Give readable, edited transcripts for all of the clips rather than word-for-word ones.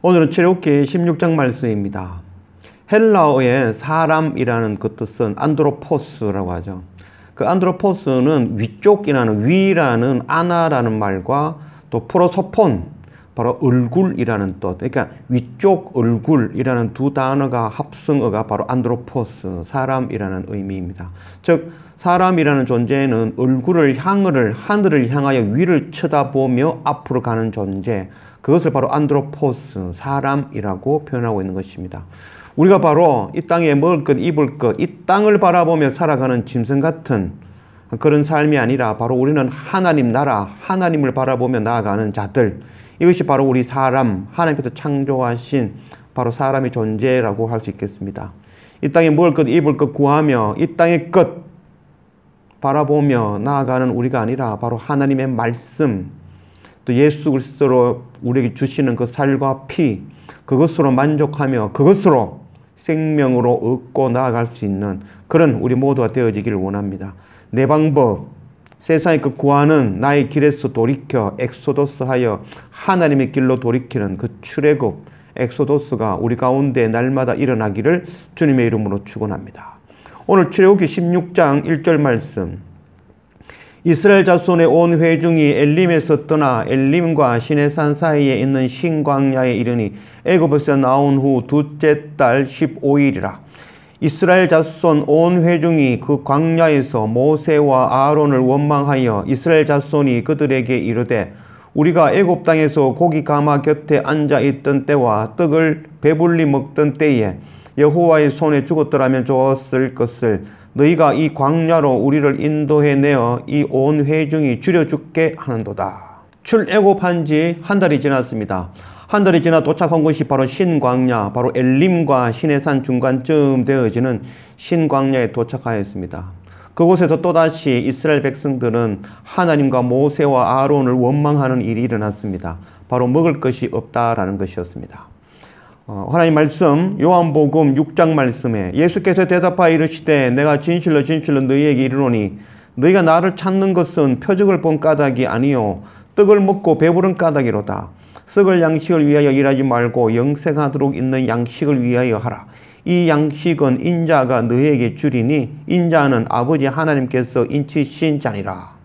오늘은 출애굽기 16장 말씀입니다. 헬라어의 사람이라는 그 뜻은 안드로포스라고 하죠. 그 안드로포스는 위쪽이라는 위라는 아나라는 말과 또 프로소폰, 바로 얼굴이라는 뜻. 그러니까 위쪽 얼굴이라는 두 단어가 합성어가 바로 안드로포스, 사람이라는 의미입니다. 즉 사람이라는 존재는 얼굴을 하늘을 향하여 위를 쳐다보며 앞으로 가는 존재, 그것을 바로 안드로포스, 사람이라고 표현하고 있는 것입니다. 우리가 바로 이 땅에 먹을 것, 입을 것, 이 땅을 바라보며 살아가는 짐승 같은 그런 삶이 아니라 바로 우리는 하나님 나라, 하나님을 바라보며 나아가는 자들, 이것이 바로 우리 사람, 하나님께서 창조하신 바로 사람의 존재라고 할 수 있겠습니다. 이 땅에 먹을 것, 입을 것 구하며 이 땅의 것 바라보며 나아가는 우리가 아니라 바로 하나님의 말씀, 또 예수 그리스도로 우리에게 주시는 그 살과 피, 그것으로 만족하며 그것으로 생명으로 얻고 나아갈 수 있는 그런 우리 모두가 되어지기를 원합니다. 내 방법, 세상의 그 구하는 나의 길에서 돌이켜 엑소더스하여 하나님의 길로 돌이키는 그 출애굽, 엑소더스가 우리 가운데 날마다 일어나기를 주님의 이름으로 축원합니다. 오늘 출애굽기 16장 1절 말씀. 이스라엘 자손의 온 회중이 엘림에서 떠나 엘림과 시내산 사이에 있는 신광야에 이르니 애굽에서 나온 후 둘째 달 15일이라. 이스라엘 자손 온 회중이 그 광야에서 모세와 아론을 원망하여 이스라엘 자손이 그들에게 이르되 우리가 애굽 땅에서 고기 가마 곁에 앉아 있던 때와 떡을 배불리 먹던 때에 여호와의 손에 죽었더라면 좋았을 것을 너희가 이 광야로 우리를 인도해내어 이 온 회중이 줄여 죽게 하는도다. 출애굽한 지 한 달이 지났습니다. 한 달이 지나 도착한 곳이 바로 신광야, 바로 엘림과 시내산 중간쯤 되어지는 신광야에 도착하였습니다. 그곳에서 또다시 이스라엘 백성들은 하나님과 모세와 아론을 원망하는 일이 일어났습니다. 바로 먹을 것이 없다라는 것이었습니다. 하나님 말씀 요한복음 6장 말씀에 예수께서 대답하여 이르시되 내가 진실로 진실로 너희에게 이르노니 너희가 나를 찾는 것은 표적을 본 까닭이 아니요 떡을 먹고 배부른 까닭이로다. 썩을 양식을 위하여 일하지 말고 영생하도록 있는 양식을 위하여 하라. 이 양식은 인자가 너희에게 주리니 인자는 아버지 하나님께서 인치신 자니라.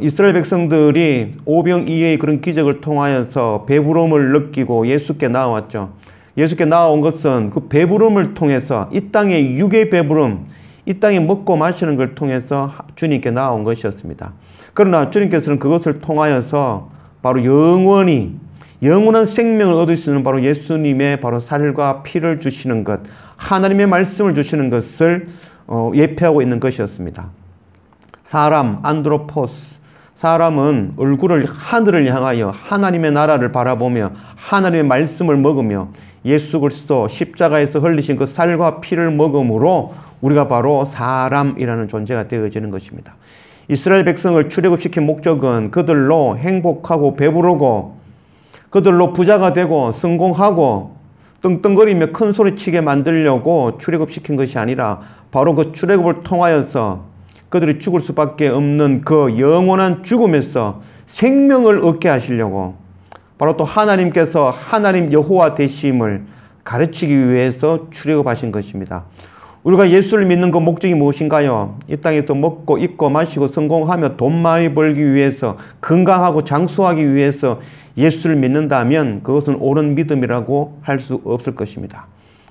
이스라엘 백성들이 오병이어의 그런 기적을 통하여서 배부름을 느끼고 예수께 나왔죠. 예수께 나온 것은 그 배부름을 통해서 이 땅의 육의 배부름, 이 땅에 먹고 마시는 걸 통해서 주님께 나온 것이었습니다. 그러나 주님께서는 그것을 통하여서 바로 영원한 생명을 얻을 수 있는 바로 예수님의 바로 살과 피를 주시는 것, 하나님의 말씀을 주시는 것을 예표하고 있는 것이었습니다. 사람, 안드로포스, 사람은 얼굴을 하늘을 향하여 하나님의 나라를 바라보며 하나님의 말씀을 먹으며 예수 그리스도 십자가에서 흘리신 그 살과 피를 먹음으로 우리가 바로 사람이라는 존재가 되어지는 것입니다. 이스라엘 백성을 출애굽시킨 목적은 그들로 행복하고 배부르고 그들로 부자가 되고 성공하고 떵떵거리며 큰 소리치게 만들려고 출애굽시킨 것이 아니라 바로 그 출애굽을 통하여서 그들이 죽을 수밖에 없는 그 영원한 죽음에서 생명을 얻게 하시려고 바로 또 하나님께서 하나님 여호와 되심을 가르치기 위해서 출애굽하신 것입니다. 우리가 예수를 믿는 그 목적이 무엇인가요? 이 땅에서 먹고 입고 마시고 성공하며 돈 많이 벌기 위해서 건강하고 장수하기 위해서 예수를 믿는다면 그것은 옳은 믿음이라고 할 수 없을 것입니다.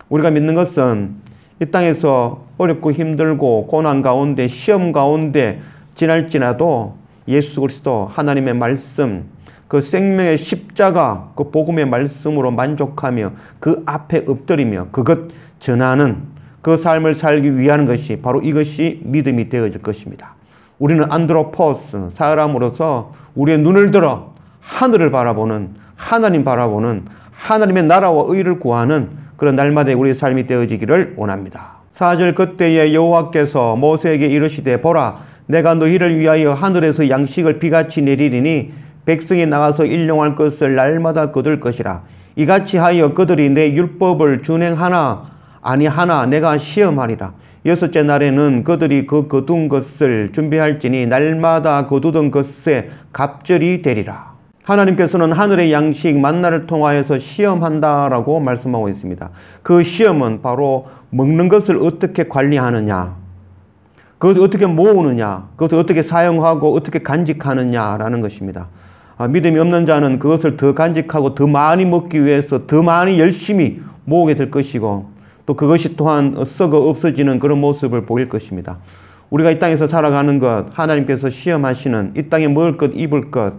우리가 믿는 것은 이 땅에서 어렵고 힘들고 고난 가운데 시험 가운데 지날지라도 예수 그리스도 하나님의 말씀 그 생명의 십자가 그 복음의 말씀으로 만족하며 그 앞에 엎드리며 그것 전하는 그 삶을 살기 위한 것이 바로 이것이 믿음이 되어질 것입니다. 우리는 안드로포스 사람으로서 우리의 눈을 들어 하늘을 바라보는 하나님 바라보는 하나님의 나라와 의를 구하는 그런 날마다의 우리의 삶이 되어지기를 원합니다. 4절 그때에 여호와께서 모세에게 이르시되 보라 내가 너희를 위하여 하늘에서 양식을 비같이 내리리니 백성이 나가서 일용할 것을 날마다 거둘 것이라. 이같이 하여 그들이 내 율법을 준행하나 아니하나 내가 시험하리라. 여섯째 날에는 그들이 그 거둔 것을 준비할지니 날마다 거두던 것에 갑절이 되리라. 하나님께서는 하늘의 양식 만나를 통하여서 시험한다라고 말씀하고 있습니다. 그 시험은 바로 먹는 것을 어떻게 관리하느냐, 그것을 어떻게 모으느냐, 그것을 어떻게 사용하고 어떻게 간직하느냐라는 것입니다. 믿음이 없는 자는 그것을 더 간직하고 더 많이 먹기 위해서 더 많이 열심히 모으게 될 것이고, 또 그것이 또한 썩어 없어지는 그런 모습을 보일 것입니다. 우리가 이 땅에서 살아가는 것, 하나님께서 시험하시는 이 땅에 먹을 것, 입을 것,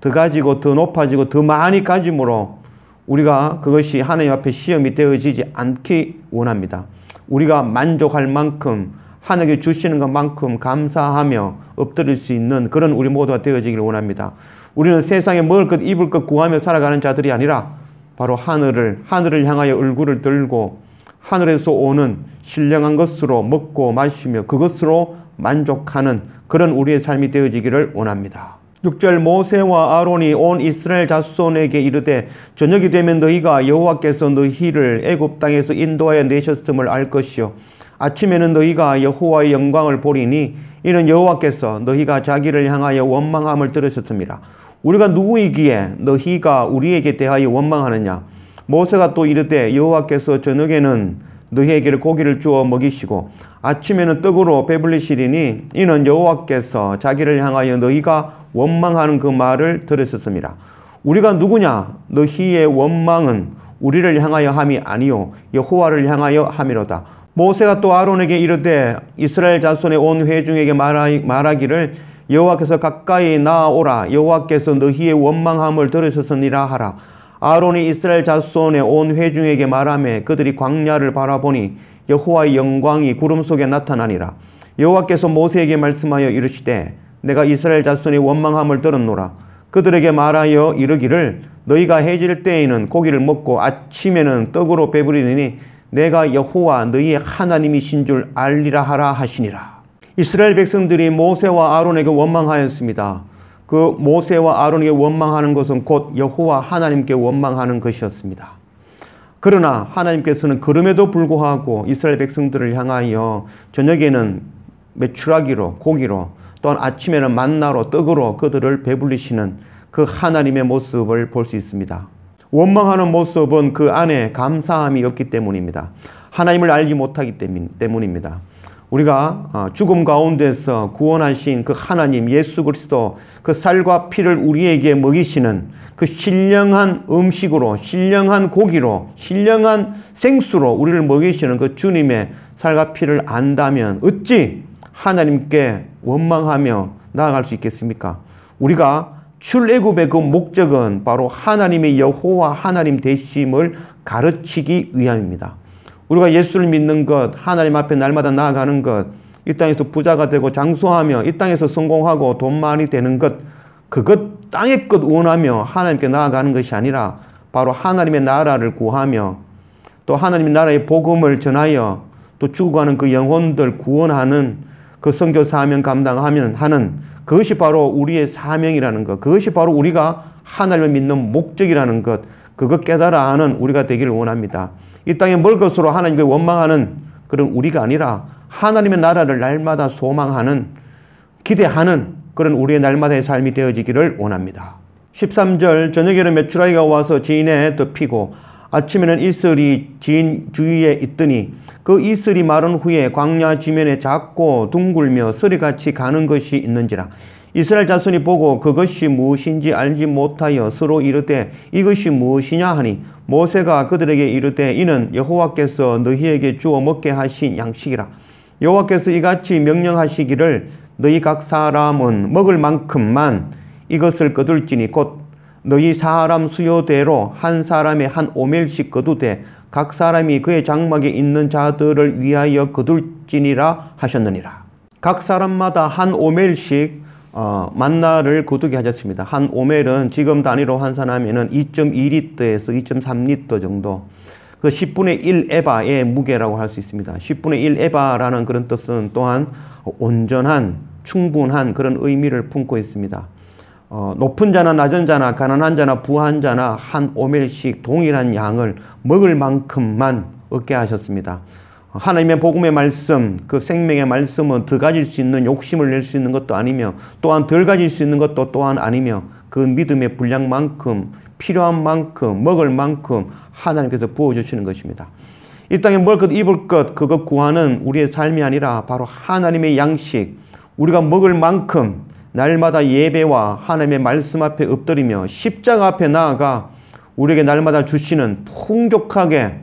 더 가지고 더 높아지고 더 많이 가짐으로 우리가 그것이 하나님 앞에 시험이 되어지지 않기 원합니다. 우리가 만족할 만큼 하나님께 주시는 것만큼 감사하며 엎드릴 수 있는 그런 우리 모두가 되어지길 원합니다. 우리는 세상에 먹을 것, 입을 것 구하며 살아가는 자들이 아니라 바로 하늘을 향하여 얼굴을 들고 하늘에서 오는 신령한 것으로 먹고 마시며 그것으로 만족하는 그런 우리의 삶이 되어지기를 원합니다. 6절 모세와 아론이 온 이스라엘 자손에게 이르되 저녁이 되면 너희가 여호와께서 너희를 애굽 땅에서 인도하여 내셨음을 알 것이요 아침에는 너희가 여호와의 영광을 보리니 이는 여호와께서 너희가 자기를 향하여 원망함을 들으셨습니다. 우리가 누구이기에 너희가 우리에게 대하여 원망하느냐? 모세가 또 이르되 여호와께서 저녁에는 너희에게 고기를 주어 먹이시고 아침에는 떡으로 배불리시리니 이는 여호와께서 자기를 향하여 너희가 원망하는 그 말을 들으셨습니다. 우리가 누구냐? 너희의 원망은 우리를 향하여 함이 아니요 여호와를 향하여 함이로다. 모세가 또 아론에게 이르되 이스라엘 자손의 온 회중에게 말하기를 여호와께서 가까이 나아오라 여호와께서 너희의 원망함을 들으셨으니라 하라. 아론이 이스라엘 자손의 온 회중에게 말하며 그들이 광야를 바라보니 여호와의 영광이 구름 속에 나타나니라. 여호와께서 모세에게 말씀하여 이르시되 내가 이스라엘 자손의 원망함을 들었노라. 그들에게 말하여 이르기를 너희가 해질 때에는 고기를 먹고 아침에는 떡으로 배부리니 내가 여호와 너희의 하나님이신 줄 알리라 하라 하시니라. 이스라엘 백성들이 모세와 아론에게 원망하였습니다. 그 모세와 아론에게 원망하는 것은 곧 여호와 하나님께 원망하는 것이었습니다. 그러나 하나님께서는 그럼에도 불구하고 이스라엘 백성들을 향하여 저녁에는 메추라기로 고기로 또한 아침에는 만나로 떡으로 그들을 배불리시는 그 하나님의 모습을 볼 수 있습니다. 원망하는 모습은 그 안에 감사함이 없기 때문입니다. 하나님을 알지 못하기 때문입니다. 우리가 죽음 가운데서 구원하신 그 하나님 예수 그리스도 그 살과 피를 우리에게 먹이시는 그 신령한 음식으로 신령한 고기로 신령한 생수로 우리를 먹이시는 그 주님의 살과 피를 안다면 어찌 하나님께 원망하며 나아갈 수 있겠습니까? 우리가 출애굽의 그 목적은 바로 하나님의 여호와 하나님 되심을 가르치기 위함입니다. 우리가 예수를 믿는 것, 하나님 앞에 날마다 나아가는 것, 이 땅에서 부자가 되고 장수하며 이 땅에서 성공하고 돈 많이 되는 것, 그것 땅의 것 원하며 하나님께 나아가는 것이 아니라 바로 하나님의 나라를 구하며 또 하나님의 나라의 복음을 전하여 또 죽어가는 그 영혼들 구원하는 그 선교 사명 감당하면 하는 그것이 바로 우리의 사명이라는 것, 그것이 바로 우리가 하나님을 믿는 목적이라는 것, 그것 깨달아 하는 우리가 되기를 원합니다. 이 땅에 먹을 것으로 하나님께 원망하는 그런 우리가 아니라 하나님의 나라를 날마다 소망하는, 기대하는 그런 우리의 날마다의 삶이 되어지기를 원합니다. 13절 저녁에는 메추라기가 와서 지인에 덮이고 아침에는 이슬이 지인 주위에 있더니 그 이슬이 마른 후에 광야 지면에 작고 둥글며 서리같이 가는 것이 있는지라. 이스라엘 자손이 보고 그것이 무엇인지 알지 못하여 서로 이르되 이것이 무엇이냐 하니 모세가 그들에게 이르되 이는 여호와께서 너희에게 주어 먹게 하신 양식이라. 여호와께서 이같이 명령하시기를 너희 각 사람은 먹을 만큼만 이것을 거둘지니 곧 너희 사람 수요대로 한 사람의 한 오멜씩 거두되 각 사람이 그의 장막에 있는 자들을 위하여 거둘지니라 하셨느니라. 각 사람마다 한 오멜씩 만나를 거두게 하셨습니다. 한 오멜은 지금 단위로 환산하면 2.2리터에서 2.3리터 정도, 그 10분의 1 에바의 무게라고 할 수 있습니다. 10분의 1 에바라는 그런 뜻은 또한 온전한, 충분한 그런 의미를 품고 있습니다. 높은 자나 낮은 자나 가난한 자나 부한 자나 한 오멜씩 동일한 양을 먹을 만큼만 얻게 하셨습니다. 하나님의 복음의 말씀, 그 생명의 말씀은 더 가질 수 있는 욕심을 낼 수 있는 것도 아니며 또한 덜 가질 수 있는 것도 또한 아니며 그 믿음의 분량만큼 필요한 만큼 먹을 만큼 하나님께서 부어주시는 것입니다. 이 땅에 먹을 것 입을 것 그거 구하는 우리의 삶이 아니라 바로 하나님의 양식, 우리가 먹을 만큼 날마다 예배와 하나님의 말씀 앞에 엎드리며 십자가 앞에 나아가 우리에게 날마다 주시는 풍족하게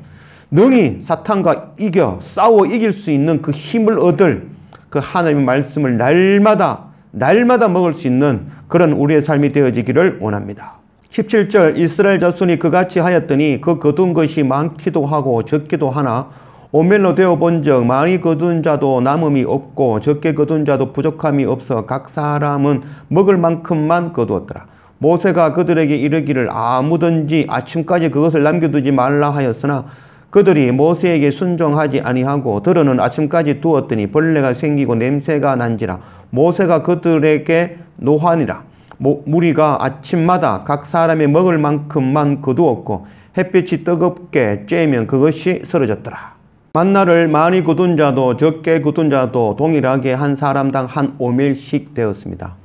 능히 사탄과 싸워 이길 수 있는 그 힘을 얻을 그 하나님의 말씀을 날마다 먹을 수 있는 그런 우리의 삶이 되어지기를 원합니다. 17절 이스라엘 자손이 그같이 하였더니 그 거둔 것이 많기도 하고 적기도 하나 오멜로 되어 본즉 많이 거둔 자도 남음이 없고 적게 거둔 자도 부족함이 없어 각 사람은 먹을 만큼만 거두었더라. 모세가 그들에게 이르기를 아무든지 아침까지 그것을 남겨두지 말라 하였으나 그들이 모세에게 순종하지 아니하고 들어는 아침까지 두었더니 벌레가 생기고 냄새가 난지라. 모세가 그들에게 노하니라. 무리가 아침마다 각 사람이 먹을 만큼만 거두었고 햇빛이 뜨겁게 쬐면 그것이 쓰러졌더라. 만나를 많이 거둔 자도 적게 거둔 자도 동일하게 한 사람당 한 오멜씩 되었습니다.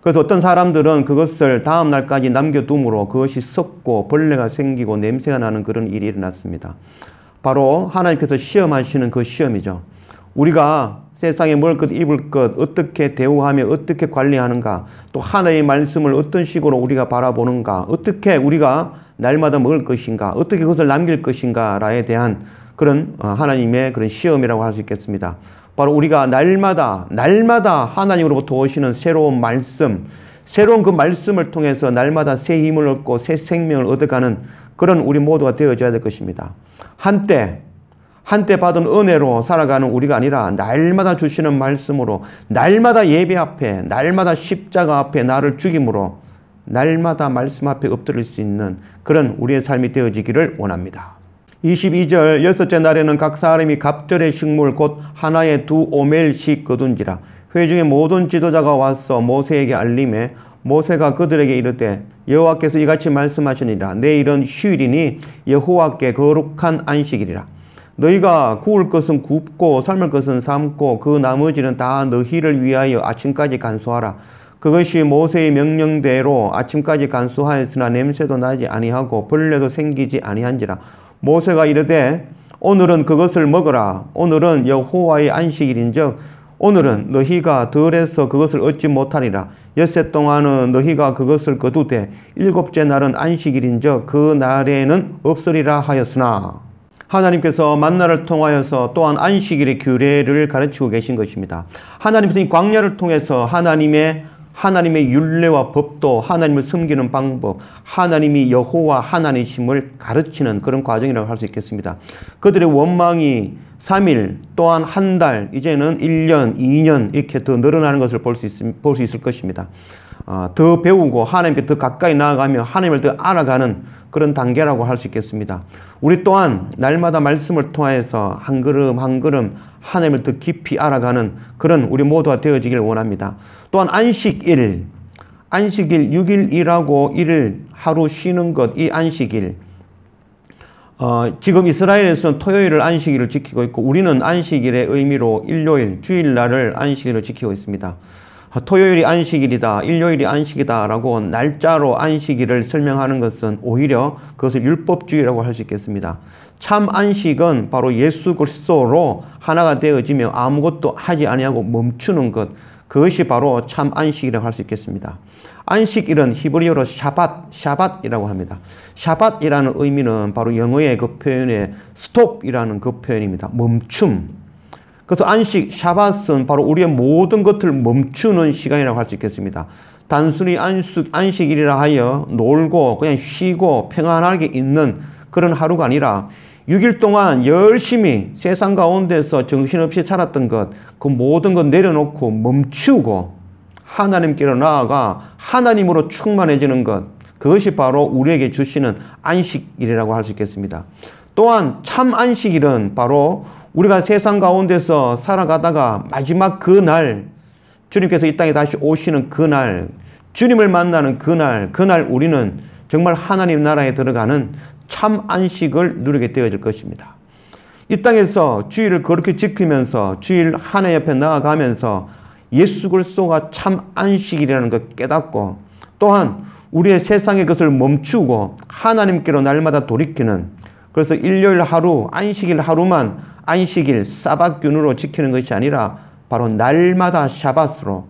그래서 어떤 사람들은 그것을 다음 날까지 남겨둠으로 그것이 썩고 벌레가 생기고 냄새가 나는 그런 일이 일어났습니다. 바로 하나님께서 시험하시는 그 시험이죠. 우리가 세상에 먹을 것 입을 것 어떻게 대우하며 어떻게 관리하는가, 또 하나님의 말씀을 어떤 식으로 우리가 바라보는가, 어떻게 우리가 날마다 먹을 것인가, 어떻게 그것을 남길 것인가에 대한 그런 하나님의 그런 시험이라고 할 수 있겠습니다. 바로 우리가 날마다 하나님으로부터 오시는 새로운 말씀, 새로운 그 말씀을 통해서 날마다 새 힘을 얻고 새 생명을 얻어가는 그런 우리 모두가 되어져야 될 것입니다. 한때 받은 은혜로 살아가는 우리가 아니라 날마다 주시는 말씀으로, 날마다 예배 앞에, 날마다 십자가 앞에 나를 죽임으로 날마다 말씀 앞에 엎드릴 수 있는 그런 우리의 삶이 되어지기를 원합니다. 22절 여섯째 날에는 각 사람이 갑절의 식물 곧 하나에 2오멜씩 거둔지라. 회중의 모든 지도자가 와서 모세에게 알림해 모세가 그들에게 이르되 여호와께서 이같이 말씀하시니라. 내일은 휴일이니 여호와께 거룩한 안식일이라. 너희가 구울 것은 굽고 삶을 것은 삶고 그 나머지는 다 너희를 위하여 아침까지 간수하라. 그것이 모세의 명령대로 아침까지 간수하였으나 냄새도 나지 아니하고 벌레도 생기지 아니한지라. 모세가 이르되 오늘은 그것을 먹으라. 오늘은 여호와의 안식일인즉 오늘은 너희가 덜해서 그것을 얻지 못하리라. 엿새 동안은 너희가 그것을 거두되 일곱째 날은 안식일인즉 그 날에는 없으리라 하였으나. 하나님께서 만나를 통하여서 또한 안식일의 규례를 가르치고 계신 것입니다. 하나님께서 이 광야를 통해서 하나님의 율례와 법도, 하나님을 섬기는 방법, 하나님이 여호와 하나님이심을 가르치는 그런 과정이라고 할 수 있겠습니다. 그들의 원망이 3일, 또한 한 달, 이제는 1년, 2년 이렇게 더 늘어나는 것을 볼 수 있을 것입니다. 더 배우고 하나님께 더 가까이 나아가며 하나님을 더 알아가는 그런 단계라고 할 수 있겠습니다. 우리 또한 날마다 말씀을 통해서 한 걸음 한 걸음 하나님을 더 깊이 알아가는 그런 우리 모두가 되어지길 원합니다. 또한 안식일 6일 일하고 1일 하루 쉬는 것, 이 안식일. 지금 이스라엘에서는 토요일을 안식일을 지키고 있고 우리는 안식일의 의미로 일요일, 주일날을 안식일을 지키고 있습니다. 토요일이 안식일이다, 일요일이 안식이다 라고 날짜로 안식일을 설명하는 것은 오히려 그것을 율법주의라고 할 수 있겠습니다. 참 안식은 바로 예수 그리스도로 하나가 되어지며 아무것도 하지 아니하고 멈추는 것, 그것이 바로 참 안식이라고 할 수 있겠습니다. 안식일은 히브리어로 샤밧이라고 합니다. 샤밧이라는 의미는 바로 영어의 그 표현의 스톱이라는 그 표현입니다. 멈춤. 그래서 샤밧은 바로 우리의 모든 것을 멈추는 시간이라고 할 수 있겠습니다. 단순히 안식일이라 하여 놀고 그냥 쉬고 평안하게 있는 그런 하루가 아니라 6일 동안 열심히 세상 가운데서 정신없이 살았던 것, 그 모든 것 내려놓고 멈추고 하나님께로 나아가 하나님으로 충만해지는 것, 그것이 바로 우리에게 주시는 안식일이라고 할 수 있겠습니다. 또한 참 안식일은 바로 우리가 세상 가운데서 살아가다가 마지막 그날, 주님께서 이 땅에 다시 오시는 그날, 주님을 만나는 그날 우리는 정말 하나님 나라에 들어가는 참 안식을 누리게 되어질 것입니다. 이 땅에서 주일을 그렇게 지키면서 주일 하나님 앞에 나아가면서 예수 그리스도가 참 안식일이라는 걸 깨닫고 또한 우리의 세상의 것을 멈추고 하나님께로 날마다 돌이키는, 그래서 일요일 하루, 안식일 하루만 안식일, 사밧균으로 지키는 것이 아니라 바로 날마다 샤밧으로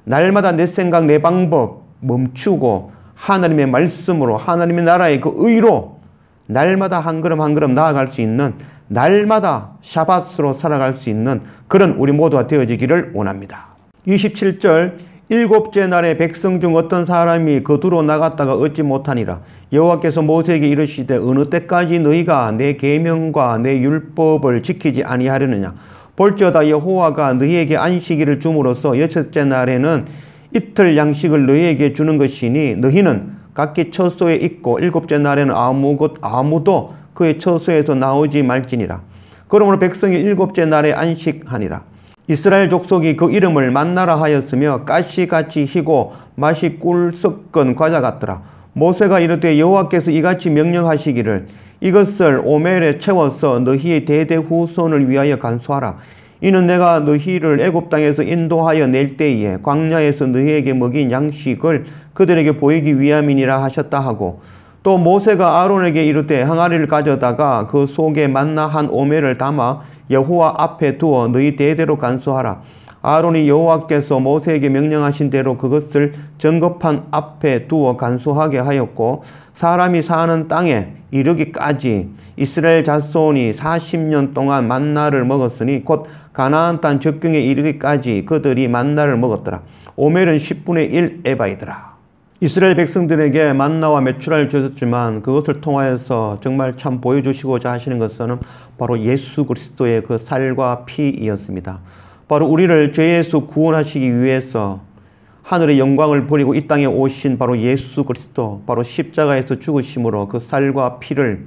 날마다 내 생각, 내 방법 멈추고 하나님의 말씀으로 하나님의 나라의 그 의로 날마다 한 걸음 한 걸음 나아갈 수 있는, 날마다 샤밧으로 살아갈 수 있는 그런 우리 모두가 되어지기를 원합니다. 27절, 일곱째 날에 백성 중 어떤 사람이 거두로 나갔다가 얻지 못하니라. 여호와께서 모세에게 이르시되 어느 때까지 너희가 내 계명과 내 율법을 지키지 아니하려느냐. 볼지어다 여호와가 너희에게 안식일을 줌으로써 여섯째 날에는 이틀 양식을 너희에게 주는 것이니 너희는 각기 처소에 있고 일곱째 날에는 아무도 그의 처소에서 나오지 말지니라. 그러므로 백성이 일곱째 날에 안식하니라. 이스라엘 족속이 그 이름을 만나라 하였으며 가시같이 희고 맛이 꿀 섞은 과자 같더라. 모세가 이르되 여호와께서 이같이 명령하시기를 이것을 오멜에 채워서 너희의 대대 후손을 위하여 간수하라. 이는 내가 너희를 애굽 땅에서 인도하여 낼 때에 광야에서 너희에게 먹인 양식을 그들에게 보이기 위함이니라 하셨다 하고, 또 모세가 아론에게 이르되 항아리를 가져다가 그 속에 만나 한 오멜을 담아 여호와 앞에 두어 너희 대대로 간수하라. 아론이 여호와께서 모세에게 명령하신 대로 그것을 정거판 앞에 두어 간수하게 하였고, 사람이 사는 땅에 이르기까지 이스라엘 자손이 40년 동안 만나를 먹었으니 곧 가나안 땅 적경에 이르기까지 그들이 만나를 먹었더라. 오멜은 10분의 1 에바이더라. 이스라엘 백성들에게 만나와 메추라를 주셨지만 그것을 통하여서 정말 참 보여주시고자 하시는 것은 바로 예수 그리스도의 그 살과 피이었습니다. 바로 우리를 죄에서 구원하시기 위해서 하늘의 영광을 버리고 이 땅에 오신 바로 예수 그리스도, 바로 십자가에서 죽으심으로 그 살과 피를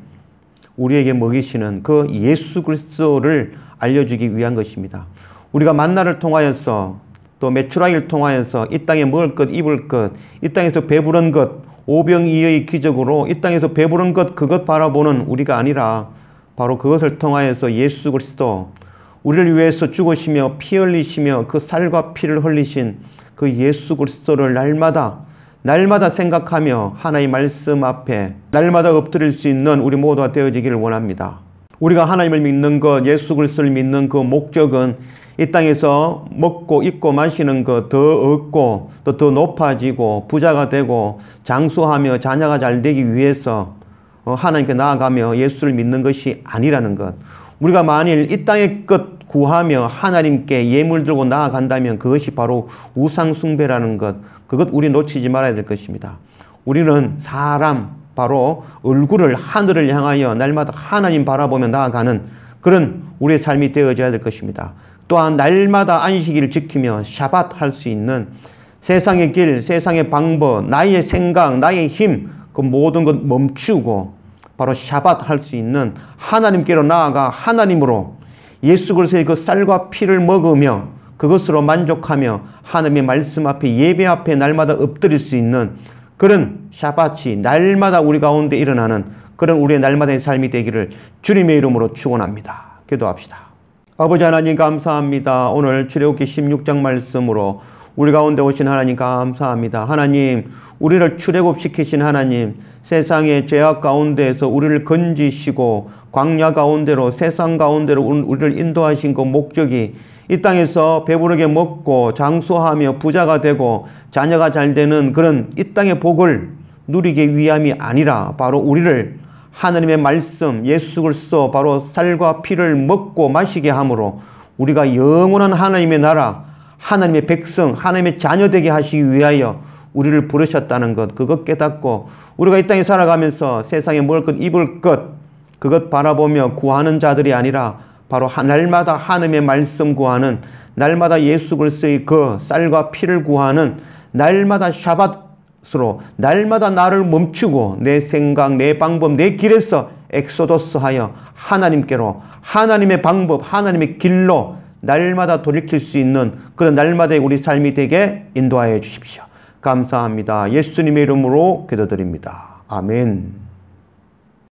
우리에게 먹이시는 그 예수 그리스도를 알려주기 위한 것입니다. 우리가 만나를 통하여서 또 메추라기를 통하여서 이 땅에 먹을 것, 입을 것, 이 땅에서 배부른 것, 오병이어의 기적으로 이 땅에서 배부른 것, 그것 바라보는 우리가 아니라 바로 그것을 통하여서 예수 그리스도, 우리를 위해서 죽으시며 피 흘리시며 그 살과 피를 흘리신 그 예수 그리스도를 날마다 생각하며 하나님의 말씀 앞에 날마다 엎드릴 수 있는 우리 모두가 되어지기를 원합니다. 우리가 하나님을 믿는 것, 예수 그리스도를 믿는 그 목적은 이 땅에서 먹고 입고 마시는 것 더 얻고 또 더 높아지고 부자가 되고 장수하며 자녀가 잘 되기 위해서 하나님께 나아가며 예수를 믿는 것이 아니라는 것. 우리가 만일 이 땅의 것 구하며 하나님께 예물 들고 나아간다면 그것이 바로 우상 숭배라는 것. 그것 우리 놓치지 말아야 될 것입니다. 우리는 사람, 바로 얼굴을 하늘을 향하여 날마다 하나님 바라보며 나아가는 그런 우리의 삶이 되어져야 될 것입니다. 또한 날마다 안식일을 지키며 샤밧 할 수 있는 세상의 길, 세상의 방법, 나의 생각, 나의 힘, 그 모든 것 멈추고 바로 샤밧 할 수 있는 하나님께로 나아가 하나님으로 예수 그리스도의 그 쌀과 피를 먹으며 그것으로 만족하며 하나님의 말씀 앞에 예배 앞에 날마다 엎드릴 수 있는 그런 샤밧이 날마다 우리 가운데 일어나는 그런 우리의 날마다의 삶이 되기를 주님의 이름으로 축원합니다. 기도합시다. 아버지 하나님 감사합니다. 오늘 출애굽기 16장 말씀으로 우리 가운데 오신 하나님 감사합니다. 하나님, 우리를 출애굽시키신 하나님, 세상의 죄악 가운데에서 우리를 건지시고 광야 가운데로 세상 가운데로 우리를 인도하신 그 목적이 이 땅에서 배부르게 먹고 장수하며 부자가 되고 자녀가 잘 되는 그런 이 땅의 복을 누리기 위함이 아니라 바로 우리를 하나님의 말씀, 예수 그리스도 바로 쌀과 피를 먹고 마시게 함으로 우리가 영원한 하나님의 나라, 하나님의 백성, 하나님의 자녀 되게 하시기 위하여 우리를 부르셨다는 것, 그것 깨닫고 우리가 이 땅에 살아가면서 세상에 먹을 것, 입을 것, 그것 바라보며 구하는 자들이 아니라 바로 날마다 하나님의 말씀 구하는, 날마다 예수 그리스도의 그 쌀과 피를 구하는, 날마다 샤밧으로 날마다 나를 멈추고 내 생각, 내 방법, 내 길에서 엑소더스하여 하나님께로, 하나님의 방법, 하나님의 길로 날마다 돌이킬 수 있는 그런 날마다의 우리 삶이 되게 인도하여 주십시오. 감사합니다. 예수님의 이름으로 기도드립니다. 아멘.